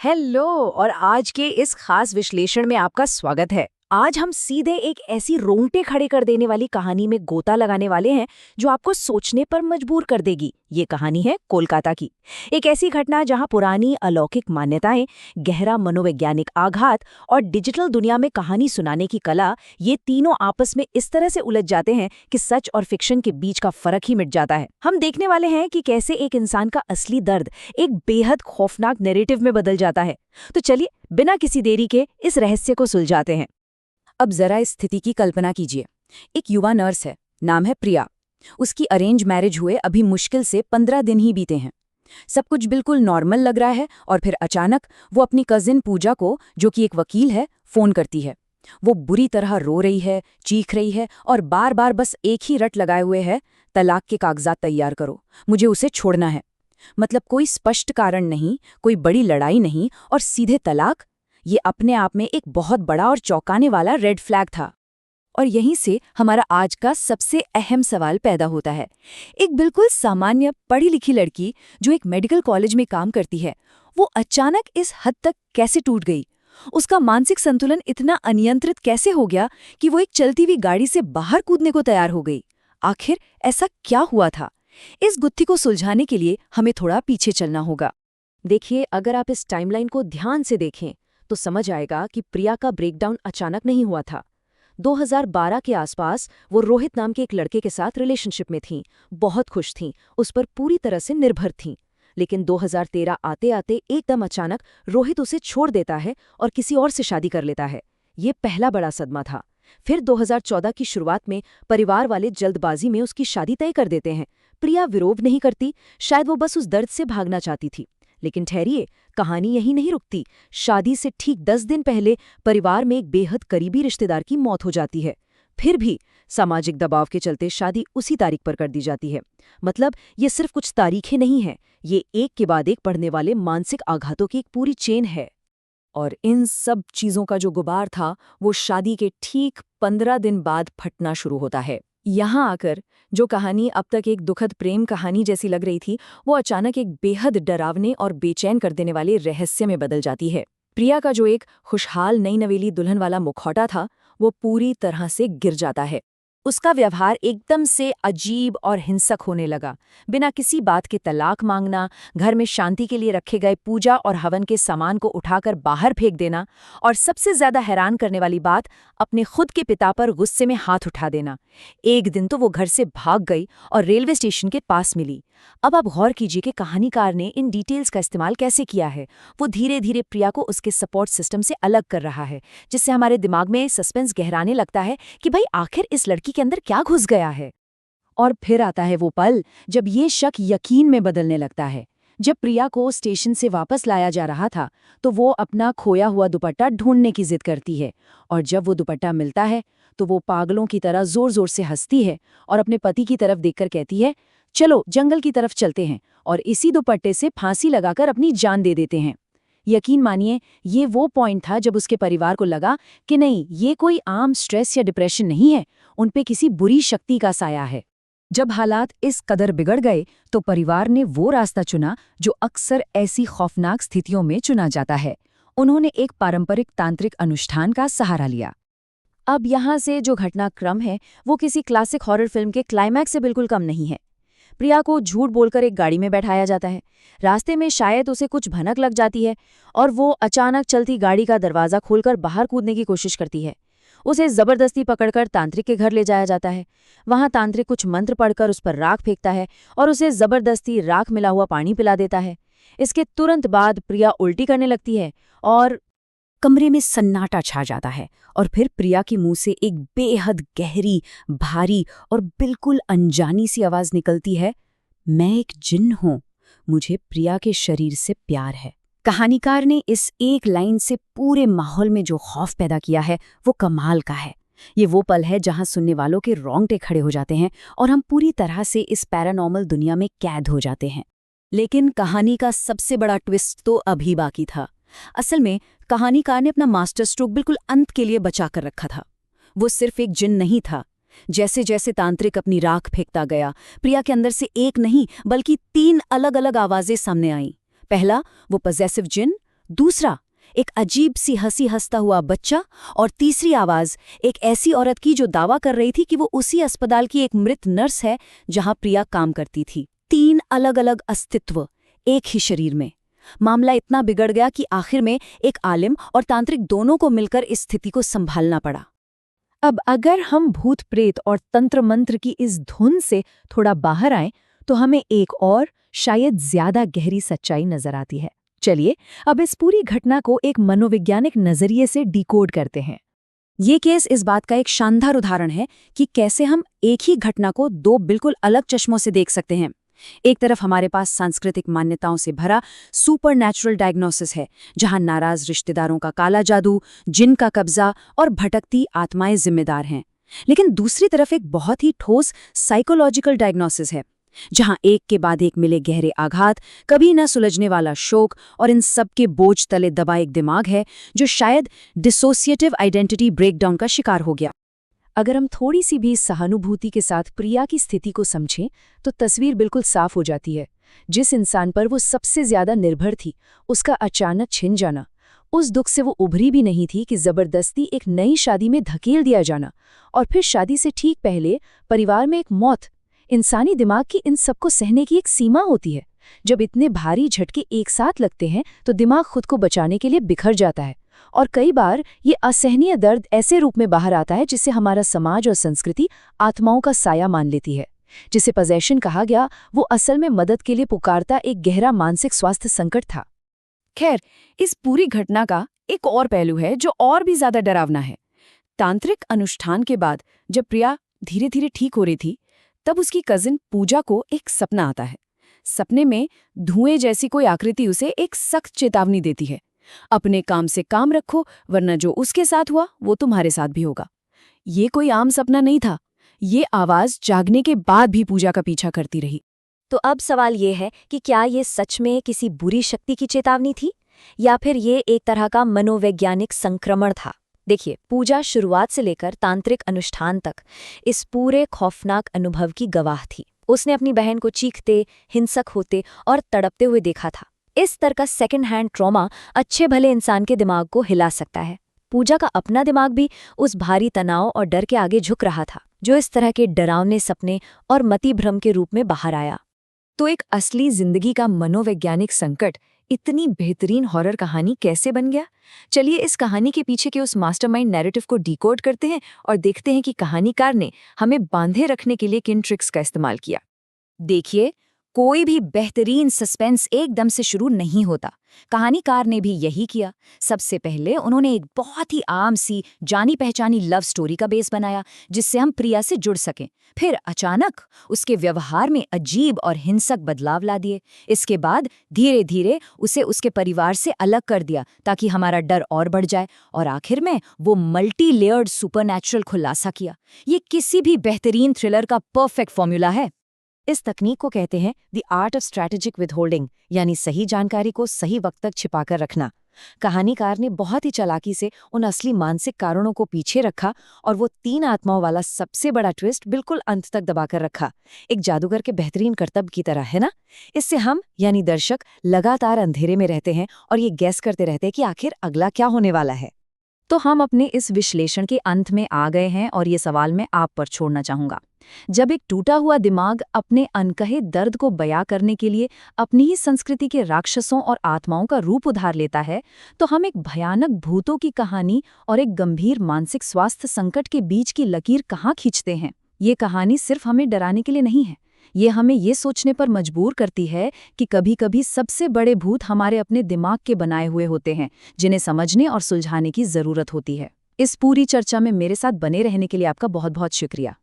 Hello और आज के इस खास विश्लेषण में आपका स्वागत है। आज हम सीधे एक ऐसी रोंगटे खड़े कर देने वाली कहानी में गोता लगाने वाले हैं जो आपको सोचने पर मजबूर कर देगी। ये कहानी है कोलकाता की। एक ऐसी घटना जहां पुरानी अलौकिक मान्यताएं, गहरा मनोवैज्ञानिक आघात और डिजिटल दुनिया में कहानी सुनाने की कला, ये तीनों आपस में इस तरह से उलझ जाते हैं कि सच और फिक्शन के बीच का फर्क ही मिट जाता है। हम देखने वाले हैं कि कैसे एक इंसान का असली दर्द एक बेहद खौफनाक नैरेटिव में बदल जाता है। तो चलिए बिना किसी देरी के इस रहस्य को सुलझाते हैं। अब जरा इस स्थिति की कल्पना कीजिए। एक युवा नर्स है, नाम है प्रिया। उसकी अरेंज मैरिज हुए अभी मुश्किल से 15 दिन ही बीते हैं। सब कुछ बिल्कुल नॉर्मल लग रहा है और फिर अचानक वो अपनी कजिन पूजा को, जो कि एक वकील है, फोन करती है। वो बुरी तरह रो रही है, चीख रही है और बार बार बस एक ही रट लगाए हुए है, तलाक के कागजात तैयार करो, मुझे उसे छोड़ना है। मतलब कोई स्पष्ट कारण नहीं, कोई बड़ी लड़ाई नहीं और सीधे तलाक। ये अपने आप में एक बहुत बड़ा और चौंकाने वाला रेड फ्लैग था। और यहीं से हमारा आज का सबसे अहम सवाल पैदा होता है। एक बिल्कुल सामान्य पढ़ी लिखी लड़की जो एक मेडिकल कॉलेज में काम करती है, वो अचानक इस हद तक कैसे टूट गई? उसका मानसिक संतुलन इतना अनियंत्रित कैसे हो गया कि वो एक चलती हुई गाड़ी से बाहर कूदने को तैयार हो गई? आखिर ऐसा क्या हुआ था? इस गुत्थी को सुलझाने के लिए हमें थोड़ा पीछे चलना होगा। देखिए, अगर आप इस टाइमलाइन को ध्यान से देखें तो समझ आएगा कि प्रिया का ब्रेकडाउन अचानक नहीं हुआ था। 2012 के आसपास वो रोहित नाम के एक लड़के के साथ रिलेशनशिप में थीं, बहुत खुश थीं, उस पर पूरी तरह से निर्भर थीं। लेकिन 2013 आते आते एकदम अचानक रोहित उसे छोड़ देता है और किसी और से शादी कर लेता है। ये पहला बड़ा सदमा था। फिर 2014 की शुरुआत में परिवार वाले जल्दबाजी में उसकी शादी तय कर देते हैं। प्रिया विरोध नहीं करती, शायद वो बस उस दर्द से भागना चाहती थी। लेकिन ठहरिए, कहानी यही नहीं रुकती। शादी से ठीक 10 दिन पहले परिवार में एक बेहद करीबी रिश्तेदार की मौत हो जाती है। फिर भी सामाजिक दबाव के चलते शादी उसी तारीख पर कर दी जाती है। मतलब ये सिर्फ कुछ तारीखें नहीं हैं, ये एक के बाद एक पड़ने वाले मानसिक आघातों की एक पूरी चेन है। और इन सब चीजों का जो गुबार था, वो शादी के ठीक 15 दिन बाद फटना शुरू होता है। यहाँ आकर जो कहानी अब तक एक दुखद प्रेम कहानी जैसी लग रही थी, वो अचानक एक बेहद डरावने और बेचैन कर देने वाले रहस्य में बदल जाती है। प्रिया का जो एक खुशहाल नई नवेली दुल्हन वाला मुखौटा था, वो पूरी तरह से गिर जाता है। उसका व्यवहार एकदम से अजीब और हिंसक होने लगा। बिना किसी बात के तलाक मांगना, घर में शांति के लिए रखे गए पूजा और हवन के सामान को उठाकर बाहर फेंक देना, और सबसे ज्यादा हैरान करने वाली बात, अपने खुद के पिता पर गुस्से में हाथ उठा देना। एक दिन तो वो घर से भाग गई और रेलवे स्टेशन के पास मिली। अब आप गौर कीजिए कि कहानीकार ने इन डिटेल्स का इस्तेमाल कैसे किया है। वो धीरे धीरे प्रिया को उसके सपोर्ट सिस्टम से अलग कर रहा है, जिससे हमारे दिमाग में सस्पेंस गहराने लगता है कि भाई आखिर इस लड़की के अंदर क्या घुस गया है। और फिर आता है वो पल जब ये शक यकीन में बदलने लगता है। जब प्रिया को स्टेशन से वापस लाया जा रहा था, तो वो अपना खोया हुआ दुपट्टा ढूंढने की जिद करती है। और जब वो दुपट्टा मिलता है, तो वो पागलों की तरह जोर जोर से हंसती है और अपने पति की तरफ देखकर कहती है, चलो जंगल की तरफ चलते हैं, और इसी दुपट्टे से फांसी लगाकर अपनी जान दे देते हैं। यकीन मानिए, ये वो पॉइंट था जब उसके परिवार को लगा कि नहीं, ये कोई आम स्ट्रेस या डिप्रेशन नहीं है, उनपे किसी बुरी शक्ति का साया है। जब हालात इस कदर बिगड़ गए, तो परिवार ने वो रास्ता चुना जो अक्सर ऐसी खौफनाक स्थितियों में चुना जाता है। उन्होंने एक पारंपरिक तांत्रिक अनुष्ठान का सहारा लिया। अब यहाँ से जो घटनाक्रम है, वो किसी क्लासिक हॉरर फिल्म के क्लाइमैक्स से बिल्कुल कम नहीं है। प्रिया को झूठ बोलकर एक गाड़ी में बैठाया जाता है। रास्ते में शायद उसे कुछ भनक लग जाती है और वो अचानक चलती गाड़ी का दरवाज़ा खोलकर बाहर कूदने की कोशिश करती है। उसे जबरदस्ती पकड़कर तांत्रिक के घर ले जाया जाता है। वहां तांत्रिक कुछ मंत्र पढ़कर उस पर राख फेंकता है और उसे जबरदस्ती राख मिला हुआ पानी पिला देता है। इसके तुरंत बाद प्रिया उल्टी करने लगती है और कमरे में सन्नाटा छा जाता है। और फिर प्रिया के मुंह से एक बेहद गहरी, भारी और बिल्कुल अनजानी सी आवाज निकलती है, मैं एक जिन्न हूं, मुझे प्रिया के शरीर से प्यार है। कहानीकार ने इस एक लाइन से पूरे माहौल में जो खौफ पैदा किया है, वो कमाल का है। ये वो पल है जहां सुनने वालों के रोंगटे खड़े हो जाते हैं और हम पूरी तरह से इस पैरानॉर्मल दुनिया में कैद हो जाते हैं। लेकिन कहानी का सबसे बड़ा ट्विस्ट तो अभी बाकी था। असल में कहानीकार ने अपना मास्टर स्ट्रोक बिल्कुल अंत के लिए बचा कर रखा था। वो सिर्फ एक जिन्न नहीं था। जैसे जैसे तांत्रिक अपनी राख फेंकता गया, प्रिया के अंदर से एक नहीं बल्कि 3 अलग अलग आवाजें सामने आईं। पहला, वो पजेसिव जिन्न। दूसरा, एक अजीब सी हंसी हंसता हुआ बच्चा। और तीसरी आवाज एक ऐसी औरत की जो दावा कर रही थी कि वो उसी अस्पताल की एक मृत नर्स है जहां प्रिया काम करती थी। 3 अलग अलग अस्तित्व एक ही शरीर में। मामला इतना बिगड़ गया कि आखिर में एक आलिम और तांत्रिक दोनों को मिलकर इस स्थिति को संभालना पड़ा। अब अगर हम भूत प्रेत और तंत्र मंत्र की इस धुन से थोड़ा बाहर आएं तो हमें एक और शायद ज्यादा गहरी सच्चाई नजर आती है। चलिए अब इस पूरी घटना को एक मनोवैज्ञानिक नजरिए से डिकोड करते हैं। ये केस इस बात का एक शानदार उदाहरण है कि कैसे हम एक ही घटना को 2 बिल्कुल अलग चश्मों से देख सकते हैं। एक तरफ हमारे पास सांस्कृतिक मान्यताओं से भरा सुपरनैचुरल डायग्नोसिस है, जहां नाराज रिश्तेदारों का काला जादू, जिन का कब्जा और भटकती आत्माएं जिम्मेदार हैं। लेकिन दूसरी तरफ एक बहुत ही ठोस साइकोलॉजिकल डायग्नोसिस है, जहां एक के बाद एक मिले गहरे आघात, कभी न सुलझने वाला शोक और इन सब के बोझ तले दबा एक दिमाग है जो शायद डिसोसिएटिव आइडेंटिटी ब्रेकडाउन का शिकार हो गया। अगर हम थोड़ी सी भी सहानुभूति के साथ प्रिया की स्थिति को समझें तो तस्वीर बिल्कुल साफ हो जाती है। जिस इंसान पर वो सबसे ज्यादा निर्भर थी, उसका अचानक छिन जाना, उस दुख से वो उभरी भी नहीं थी कि जबरदस्ती एक नई शादी में धकेल दिया जाना, और फिर शादी से ठीक पहले परिवार में एक मौत। इंसानी दिमाग की इन सबको सहने की एक सीमा होती है। जब इतने भारी झटके एक साथ लगते हैं तो दिमाग खुद को बचाने के लिए बिखर जाता है, और कई बार ये असहनीय दर्द ऐसे रूप में बाहर आता है जिसे हमारा समाज और संस्कृति आत्माओं का साया मान लेती है। जिसे पजेशन कहा गया, वो असल में मदद के लिए पुकारता एक गहरा मानसिक स्वास्थ्य संकट था। खैर, इस पूरी घटना का एक और पहलू है जो और भी ज्यादा डरावना है। तांत्रिक अनुष्ठान के बाद जब प्रिया धीरे धीरे ठीक हो रही थी, तब उसकी कजिन पूजा को एक सपना आता है। सपने में धुएं जैसी कोई आकृति उसे एक सख्त चेतावनी देती है, अपने काम से काम रखो, वरना जो उसके साथ हुआ वो तुम्हारे साथ भी होगा। ये कोई आम सपना नहीं था। ये आवाज जागने के बाद भी पूजा का पीछा करती रही। तो अब सवाल ये है कि क्या ये सच में किसी बुरी शक्ति की चेतावनी थी, या फिर ये एक तरह का मनोवैज्ञानिक संक्रमण था? देखिए, पूजा शुरुआत से लेकर तांत्रिक अनुष्ठान तक इस पूरे खौफनाक अनुभव की गवाह थी। उसने अपनी बहन को चीखते, हिंसक होते और तड़पते हुए देखा था। इस तरह का सेकंड हैंड ट्रॉमा अच्छे भले इंसान के दिमाग को हिला सकता है। पूजा का अपना दिमाग भी उस भारी तनाव और डर के आगे झुक रहा था, जो इस तरह के डरावने सपने और मति भ्रम के रूप में बाहर आया। तो एक असली जिंदगी का मनोवैज्ञानिक संकट इतनी बेहतरीन हॉरर कहानी कैसे बन गया? चलिए इस कहानी के पीछे के उस मास्टरमाइंड नैरेटिव को डिकोड करते हैं और देखते हैं कि कहानीकार ने हमें बांधे रखने के लिए किन ट्रिक्स का इस्तेमाल किया। देखिए, कोई भी बेहतरीन सस्पेंस एकदम से शुरू नहीं होता। कहानीकार ने भी यही किया। सबसे पहले उन्होंने एक बहुत ही आम सी जानी पहचानी लव स्टोरी का बेस बनाया, जिससे हम प्रिया से जुड़ सकें। फिर अचानक उसके व्यवहार में अजीब और हिंसक बदलाव ला दिए। इसके बाद धीरे धीरे उसे उसके परिवार से अलग कर दिया ताकि हमारा डर और बढ़ जाए, और आखिर में वो मल्टी लेयर्ड सुपरनैचुरल खुलासा किया। ये किसी भी बेहतरीन थ्रिलर का परफेक्ट फॉर्मूला है। इस तकनीक को कहते हैं the art of strategic withholding, यानी सही जानकारी को सही वक्त तक छिपाकर रखना। कहानीकार ने बहुत ही चालाकी से उन असली मानसिक कारणों को पीछे रखा और वो 3 आत्माओं वाला सबसे बड़ा ट्विस्ट बिल्कुल अंत तक दबाकर रखा। एक जादूगर के बेहतरीन करतब की तरह, है ना? इससे हम यानी दर्शक लगातार अंधेरे में रहते हैं और ये गैस करते रहते हैं कि आखिर अगला क्या होने वाला है। तो हम अपने इस विश्लेषण के अंत में आ गए हैं और ये सवाल मैं आप पर छोड़ना चाहूंगा। जब एक टूटा हुआ दिमाग अपने अनकहे दर्द को बयां करने के लिए अपनी ही संस्कृति के राक्षसों और आत्माओं का रूप उधार लेता है, तो हम एक भयानक भूतों की कहानी और एक गंभीर मानसिक स्वास्थ्य संकट के बीच की लकीर कहाँ खींचते हैं। ये कहानी सिर्फ हमें डराने के लिए नहीं है, ये हमें ये सोचने पर मजबूर करती है कि कभी-कभी सबसे बड़े भूत हमारे अपने दिमाग के बनाए हुए होते हैं, जिन्हें समझने और सुलझाने की जरूरत होती है। इस पूरी चर्चा में मेरे साथ बने रहने के लिए आपका बहुत बहुत शुक्रिया।